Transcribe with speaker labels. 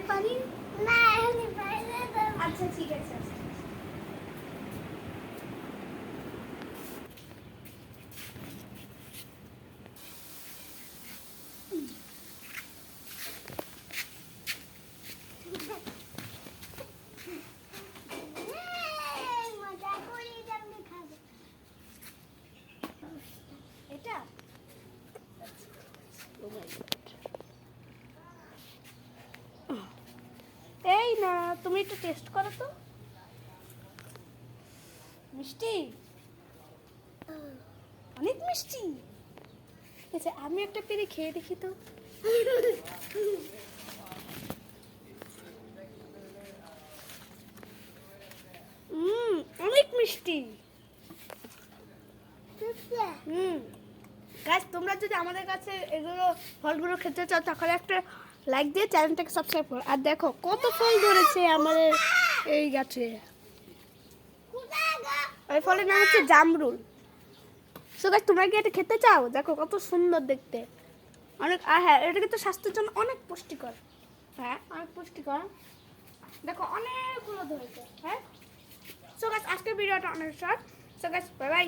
Speaker 1: পারি?
Speaker 2: না এখনই পারলে তো
Speaker 1: আচ্ছা ঠিক আছে।
Speaker 2: মজা করি যেমনি খাবো।
Speaker 1: এটা এই না, তুমি একটু টেস্ট করো তো। মিষ্টি, অনেক মিষ্টি। ঠিক আছে, আমি একটা পেরে খেয়ে দেখি তো। অনেক মিষ্টি। গাইস, তোমরা যদি আমাদের কাছে এগুলো ফলগুলো খেতে চাও তাহলে একটা লাইক দিয়ে চ্যানেলটাকে সাবস্ক্রাইব করো। আর দেখো কত ফল ধরেছে আমাদের এই গাছে। এই ফলের নাম হচ্ছে জামরুল। সো গাইস, তোমরা কি এটা খেতে চাও? দেখো কত সুন্দর দেখতে, অনেক। আর হ্যাঁ, এটা কিন্তু স্বাস্থ্যের জন্য অনেক পুষ্টিকর। হ্যাঁ, অনেক পুষ্টিকর। দেখো অনেকগুলো ধরেছে। হ্যাঁ, সো গাইস, আজকের ভিডিওটা অনেক short. So guys, bye bye.